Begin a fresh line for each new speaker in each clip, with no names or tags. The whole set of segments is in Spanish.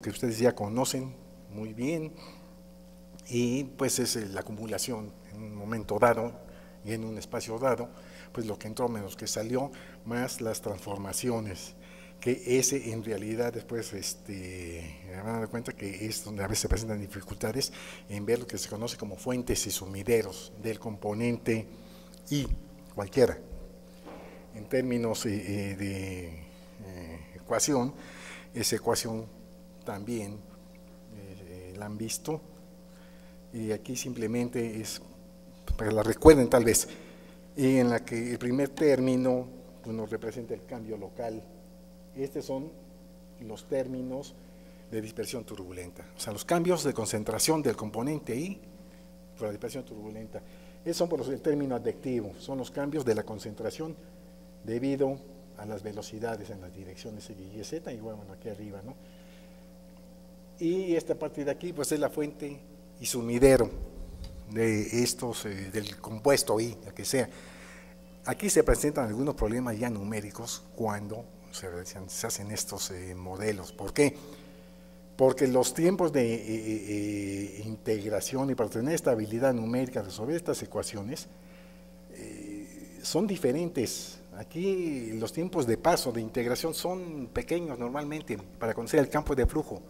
que ustedes ya conocen muy bien, y pues es la acumulación en un momento dado y en un espacio dado, pues lo que entró menos que salió, más las transformaciones, que ese en realidad después me van a dar cuenta que es donde a veces se presentan dificultades en ver lo que se conoce como fuentes y sumideros del componente I, cualquiera. En términos de ecuación, esa ecuación también la han visto, y aquí simplemente es para que la recuerden tal vez, y en la que el primer término pues, nos representa el cambio local. Estos son los términos de dispersión turbulenta, o sea, los cambios de concentración del componente I por la dispersión turbulenta. Esos son por el término advectivo, son los cambios de la concentración debido a las velocidades en las direcciones X y Z, igual bueno, aquí arriba, ¿no? Y esta parte de aquí pues es la fuente y sumidero de estos, del compuesto I, la que sea. Aquí se presentan algunos problemas ya numéricos cuando se hacen estos modelos. ¿Por qué? Porque los tiempos de integración y para tener estabilidad numérica, resolver estas ecuaciones, son diferentes. Aquí los tiempos de paso, de integración son pequeños normalmente para conocer el campo de flujo.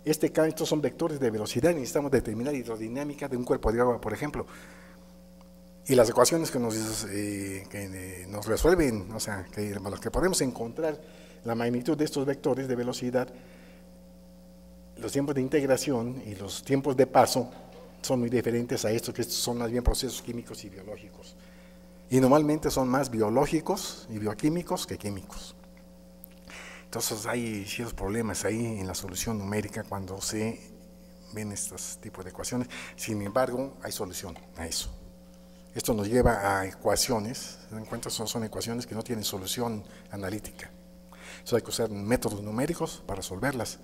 Estos son vectores de velocidad, necesitamos determinar hidrodinámica de un cuerpo de agua, por ejemplo. Y las ecuaciones que nos resuelven, o sea, los que podemos encontrar la magnitud de estos vectores de velocidad, los tiempos de integración y los tiempos de paso son muy diferentes a estos, que estos son más bien procesos químicos y biológicos. Y normalmente son más biológicos y bioquímicos que químicos. Entonces hay ciertos problemas ahí en la solución numérica cuando se ven estos tipos de ecuaciones. Sin embargo, hay solución a eso. Esto nos lleva a ecuaciones, se dan cuenta, son ecuaciones que no tienen solución analítica. Entonces hay que usar métodos numéricos para resolverlas.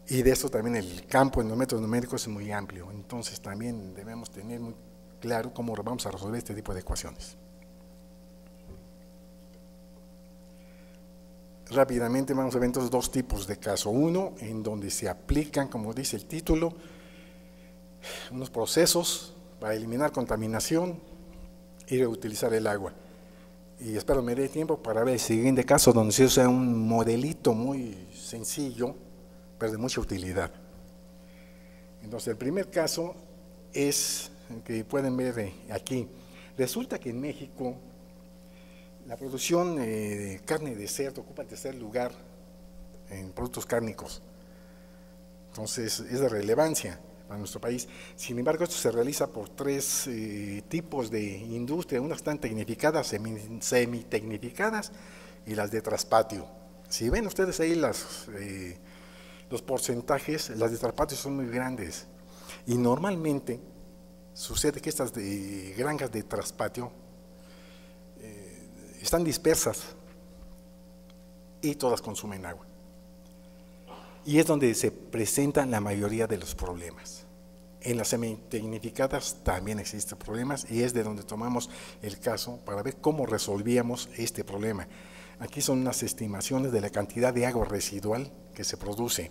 Y de esto también el campo en los métodos numéricos es muy amplio. Entonces también debemos tener muy claro cómo vamos a resolver este tipo de ecuaciones. Rápidamente vamos a ver entonces dos tipos de caso. Uno, en donde se aplican, como dice el título, unos procesos para eliminar contaminación y reutilizar el agua. Y espero me dé tiempo para ver el siguiente caso donde se usa un modelito muy sencillo, pero de mucha utilidad. Entonces el primer caso es el que pueden ver aquí. Resulta que en México la producción de carne de cerdo ocupa el tercer lugar en productos cárnicos. Entonces es de relevancia para nuestro país. Sin embargo, esto se realiza por tres tipos de industria, unas están tecnificadas, semitecnificadas y las de traspatio. Si ven ustedes ahí los porcentajes, las de traspatio son muy grandes y normalmente sucede que estas granjas de traspatio están dispersas y todas consumen agua. Y es donde se presentan la mayoría de los problemas. En las semitecnificadas también existen problemas y es de donde tomamos el caso para ver cómo resolvíamos este problema. Aquí son unas estimaciones de la cantidad de agua residual que se produce.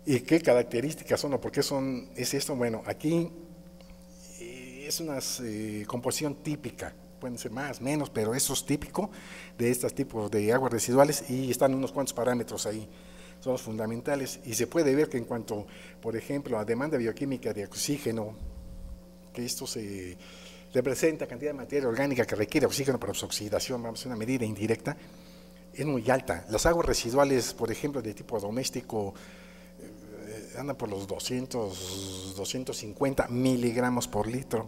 ¿Y qué características son o por qué es esto? Bueno, aquí es una composición típica. Pueden ser más, menos, pero eso es típico de estos tipos de aguas residuales y están unos cuantos parámetros ahí, son los fundamentales y se puede ver que en cuanto, por ejemplo, a demanda bioquímica de oxígeno, que esto se representa cantidad de materia orgánica que requiere oxígeno para su oxidación, vamos a hacer una medida indirecta, es muy alta. Las aguas residuales, por ejemplo, de tipo doméstico, andan por los 200, 250 miligramos por litro,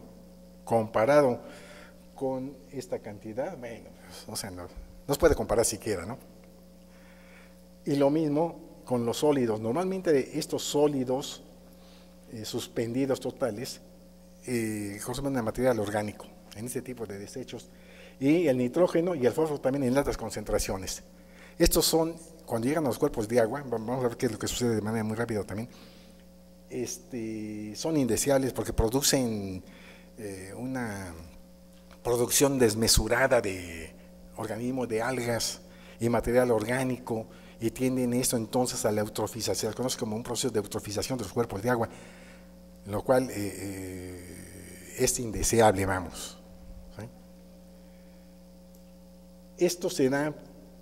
comparado con esta cantidad, bueno, o sea, no se puede comparar siquiera, ¿no? Y lo mismo con los sólidos. Normalmente estos sólidos suspendidos totales consumen material orgánico en este tipo de desechos, y el nitrógeno y el fósforo también en altas concentraciones. Estos son, cuando llegan a los cuerpos de agua, vamos a ver qué es lo que sucede de manera muy rápida también, son indeseables porque producen una producción desmesurada de organismos, de algas y material orgánico y tienden esto entonces a la eutrofización, se conoce como un proceso de eutrofización de los cuerpos de agua, lo cual es indeseable, vamos. ¿Sí? Esto se da,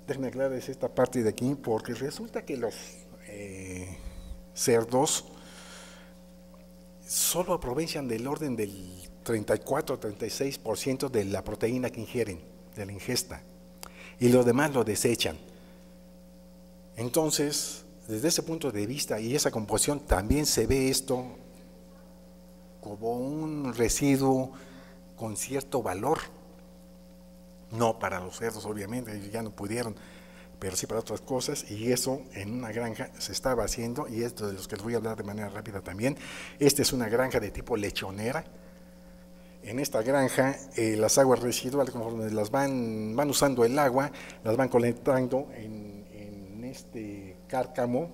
déjenme aclararles esta parte de aquí, porque resulta que los cerdos solo aprovechan del orden del 34-36% de la proteína que ingieren, de la ingesta, y los demás lo desechan. Entonces, desde ese punto de vista y esa composición, también se ve esto como un residuo con cierto valor, no para los cerdos obviamente, ellos ya no pudieron, pero sí para otras cosas, y eso en una granja se estaba haciendo, y esto de los que les voy a hablar de manera rápida también. Esta es una granja de tipo lechonera. En esta granja las aguas residuales, conforme las van usando el agua, las van colectando en este cárcamo,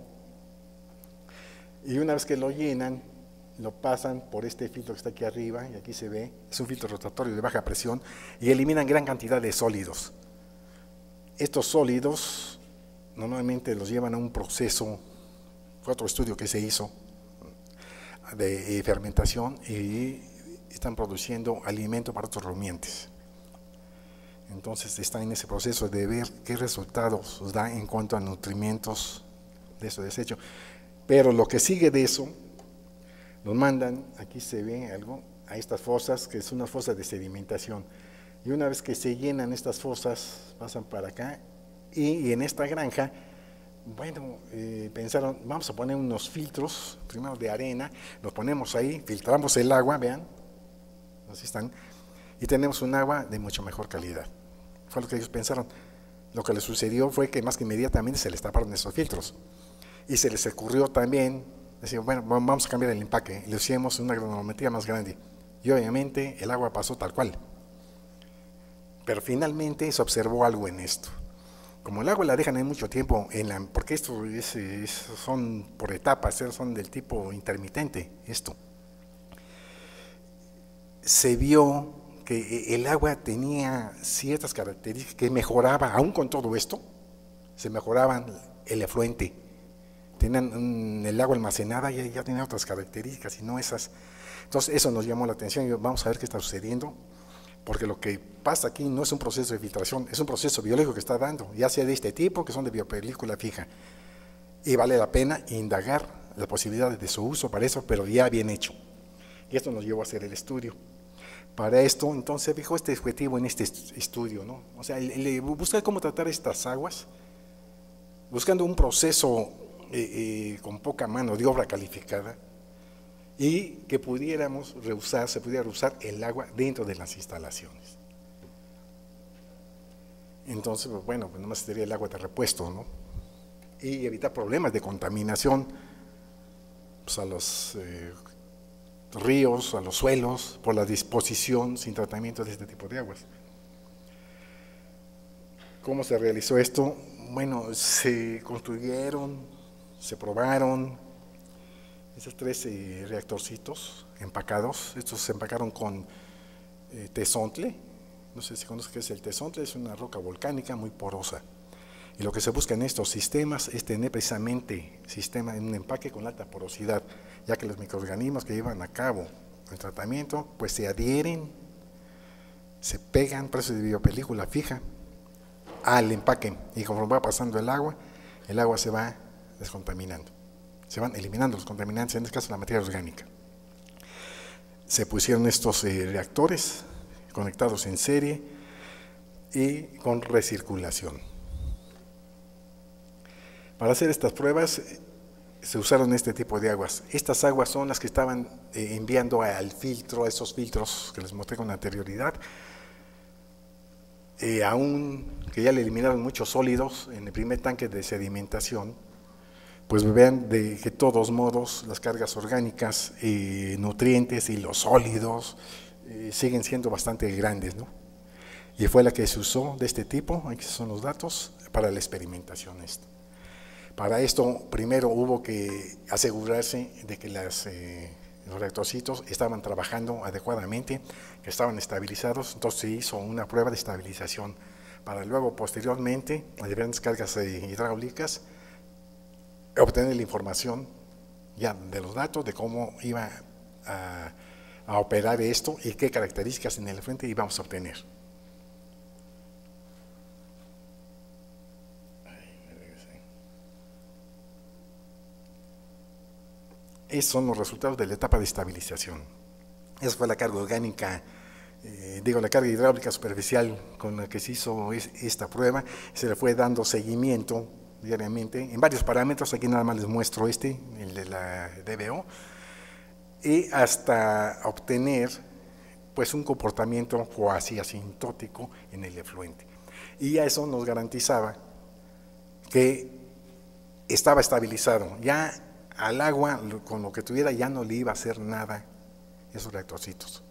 y una vez que lo llenan, lo pasan por este filtro que está aquí arriba, y aquí se ve, es un filtro rotatorio de baja presión, y eliminan gran cantidad de sólidos. Estos sólidos normalmente los llevan a un proceso, fue otro estudio que se hizo, de fermentación, y están produciendo alimento para otros rumiantes. Entonces están en ese proceso de ver qué resultados da en cuanto a nutrimentos de ese desecho. Pero lo que sigue de eso, nos mandan, aquí se ve algo, a estas fosas, que son unas fosas de sedimentación. Y una vez que se llenan estas fosas, pasan para acá, y en esta granja, bueno, pensaron, vamos a poner unos filtros, primero de arena, los ponemos ahí, filtramos el agua, vean, así están, y tenemos un agua de mucho mejor calidad. Fue lo que ellos pensaron. Lo que les sucedió fue que más que inmediatamente se les taparon esos filtros, y se les ocurrió también, decir, bueno, vamos a cambiar el empaque, y le hicimos una granometría más grande, y obviamente el agua pasó tal cual. Pero finalmente se observó algo en esto. Como el agua la dejan ahí mucho tiempo, porque esto son por etapas, son del tipo intermitente, se vio que el agua tenía ciertas características que mejoraba, aún con todo esto, se mejoraban el efluente. Tenían el agua almacenada y ya tenía otras características y no esas. Entonces eso nos llamó la atención y vamos a ver qué está sucediendo, porque lo que pasa aquí no es un proceso de filtración, es un proceso biológico que está dando, ya sea de este tipo, que son de biopelícula fija, y vale la pena indagar la posibilidad de su uso para eso, pero ya bien hecho. Y esto nos llevó a hacer el estudio. Para esto, entonces, fijó este objetivo en este estudio, ¿no? O sea, buscar cómo tratar estas aguas, buscando un proceso con poca mano de obra calificada, y que pudiéramos se pudiera reusar el agua dentro de las instalaciones. Entonces, bueno, pues nomás sería el agua de repuesto, ¿no? Y evitar problemas de contaminación, pues, a los ríos, a los suelos, por la disposición sin tratamiento de este tipo de aguas. ¿Cómo se realizó esto? Bueno, se construyeron, se probaron esos 3 reactorcitos empacados. Estos se empacaron con tezontle. No sé si conoces qué es el tezontle, es una roca volcánica muy porosa. Y lo que se busca en estos sistemas es tener precisamente un empaque con alta porosidad, ya que los microorganismos que llevan a cabo el tratamiento pues se adhieren, se pegan, por eso es de biopelícula fija, al empaque, y conforme va pasando el agua se va descontaminando, se van eliminando los contaminantes, en este caso la materia orgánica. Se pusieron estos reactores conectados en serie y con recirculación. Para hacer estas pruebas se usaron este tipo de aguas. Estas aguas son las que estaban enviando al filtro, a esos filtros que les mostré con anterioridad, aún que ya le eliminaron muchos sólidos en el primer tanque de sedimentación, pues vean de que todos modos las cargas orgánicas, nutrientes y los sólidos siguen siendo bastante grandes, ¿no? Y fue la que se usó de este tipo, aquí son los datos, para la experimentación. Para esto, primero hubo que asegurarse de que los reactorcitos estaban trabajando adecuadamente, que estaban estabilizados, entonces se hizo una prueba de estabilización para luego, posteriormente, a diferentes cargas hidráulicas, obtener la información ya de los datos de cómo iba a operar esto y qué características en el frente íbamos a obtener. Esos son los resultados de la etapa de estabilización. Esa fue la carga orgánica, la carga hidráulica superficial con la que se hizo esta prueba. Se le fue dando seguimiento diariamente en varios parámetros. Aquí nada más les muestro el de la DBO, y hasta obtener pues un comportamiento cuasi asintótico en el efluente. Y eso nos garantizaba que estaba estabilizado. Ya al agua, con lo que tuviera, ya no le iba a hacer nada esos reactorcitos.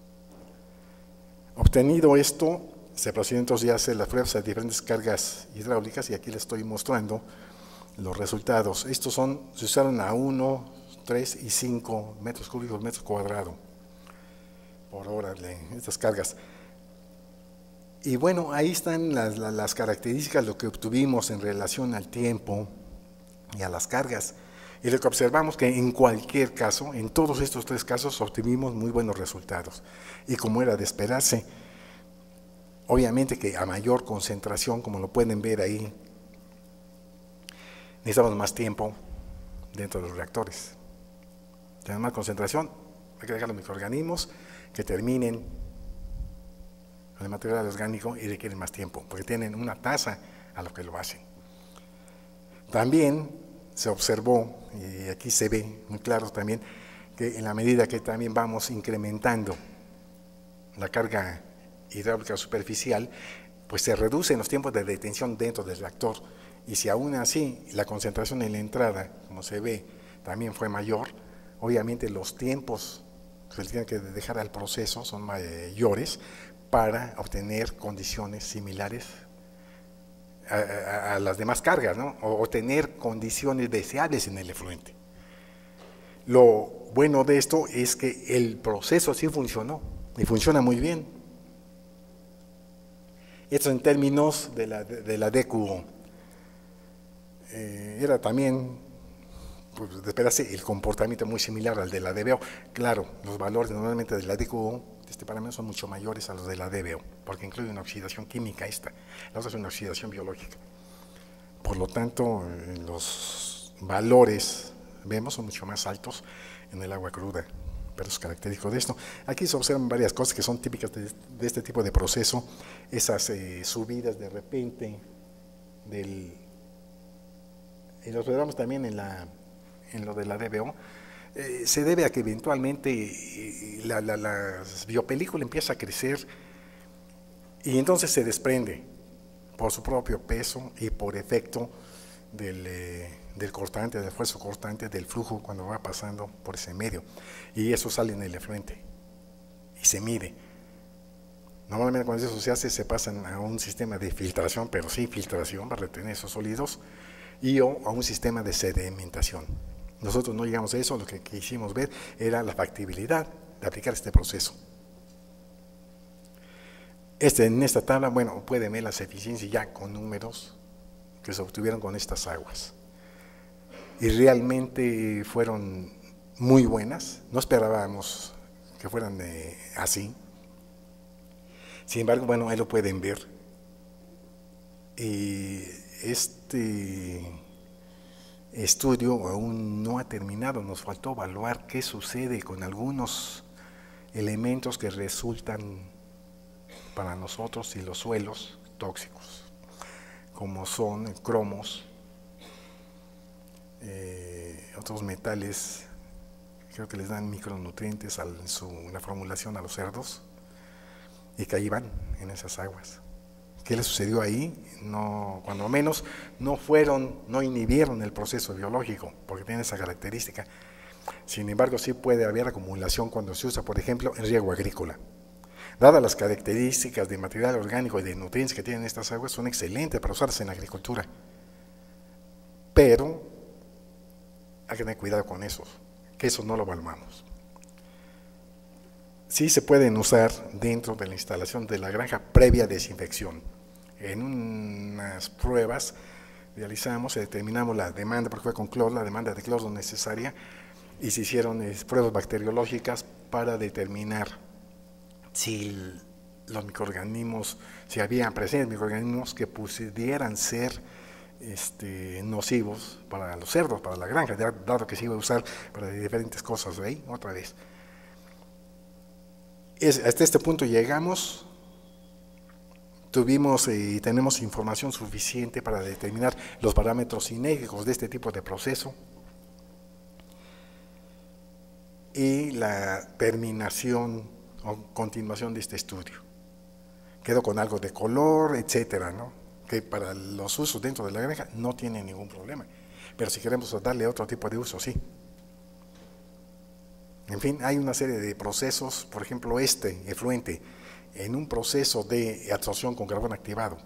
Obtenido esto, se procedió entonces ya a hacer las pruebas a diferentes cargas hidráulicas, y aquí les estoy mostrando los resultados. Estos se usaron a 1, 3 y 5 metros cúbicos metro cuadrado por hora de estas cargas. Y bueno, ahí están las características, lo que obtuvimos en relación al tiempo y a las cargas. Y lo que observamos que en cualquier caso, en todos estos 3 casos, obtuvimos muy buenos resultados. Y como era de esperarse, obviamente que a mayor concentración, como lo pueden ver ahí, necesitamos más tiempo dentro de los reactores. Tenemos más concentración, hay que dejar los microorganismos que terminen con el material orgánico y requieren más tiempo, porque tienen una tasa a lo que lo hacen. También se observó, y aquí se ve muy claro también, que en la medida que también vamos incrementando la carga hidráulica superficial, pues se reducen los tiempos de detención dentro del reactor, y si aún así la concentración en la entrada, como se ve, también fue mayor, obviamente los tiempos que se tienen que dejar al proceso son mayores para obtener condiciones similares a las demás cargas, ¿no? O tener condiciones deseables en el efluente. Lo bueno de esto es que el proceso sí funcionó, y funciona muy bien. Esto en términos de la DQO. Era también, pues, de esperarse, el comportamiento muy similar al de la DBO. Claro, los valores normalmente de la DQO de este parámetro son mucho mayores a los de la DBO, porque incluye una oxidación química la otra es una oxidación biológica. Por lo tanto, los valores, vemos, son mucho más altos en el agua cruda, pero es característico de esto. Aquí se observan varias cosas que son típicas de este tipo de proceso, esas subidas de repente y lo observamos también en lo de la DBO. Se debe a que eventualmente la biopelícula empieza a crecer y entonces se desprende por su propio peso y por efecto del cortante, del esfuerzo cortante, del flujo cuando va pasando por ese medio, y eso sale en el efluente y se mide. Normalmente cuando eso se hace, se pasan a un sistema de filtración, pero sí filtración para retener esos sólidos, y o a un sistema de sedimentación. Nosotros no llegamos a eso, lo que quisimos ver era la factibilidad de aplicar este proceso. En esta tabla, bueno, pueden ver las eficiencias ya con números que se obtuvieron con estas aguas. Y realmente fueron muy buenas, no esperábamos que fueran así. Sin embargo, bueno, ahí lo pueden ver. Y este estudio aún no ha terminado, nos faltó evaluar qué sucede con algunos elementos que resultan para nosotros y los suelos tóxicos, como son cromos, otros metales, creo que les dan micronutrientes en la formulación a los cerdos, y que ahí van en esas aguas. ¿Qué les sucedió ahí? No, cuando menos no inhibieron el proceso biológico, porque tiene esa característica. Sin embargo, sí puede haber acumulación cuando se usa, por ejemplo, en riego agrícola. Dadas las características de material orgánico y de nutrientes que tienen estas aguas, son excelentes para usarse en la agricultura. Pero hay que tener cuidado con esos, que eso no lo evaluamos. Sí se pueden usar dentro de la instalación de la granja previa desinfección. En unas pruebas realizamos, determinamos la demanda, porque fue con cloro, la demanda de cloro necesaria, y se hicieron pruebas bacteriológicas para determinar si los microorganismos, si había presentes microorganismos que pudieran ser nocivos para los cerdos, para la granja, dado que se iba a usar para diferentes cosas. Ahí, otra vez. Hasta este punto llegamos. Tuvimos y tenemos información suficiente para determinar los parámetros cinéticos de este tipo de proceso y la terminación o continuación de este estudio. Quedó con algo de color, etcétera, ¿no? Que para los usos dentro de la granja no tiene ningún problema, pero si queremos darle otro tipo de uso, sí. En fin, hay una serie de procesos, por ejemplo efluente, en un proceso de absorción con carbón activado,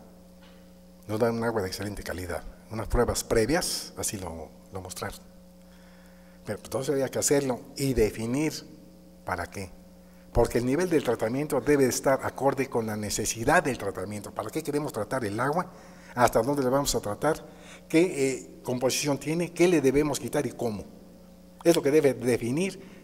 nos da un agua de excelente calidad. Unas pruebas previas así lo mostraron. Pero entonces había que hacerlo y definir para qué. Porque el nivel del tratamiento debe estar acorde con la necesidad del tratamiento. ¿Para qué queremos tratar el agua? ¿Hasta dónde le vamos a tratar? ¿Qué composición tiene? ¿Qué le debemos quitar y cómo? Es lo que debe definir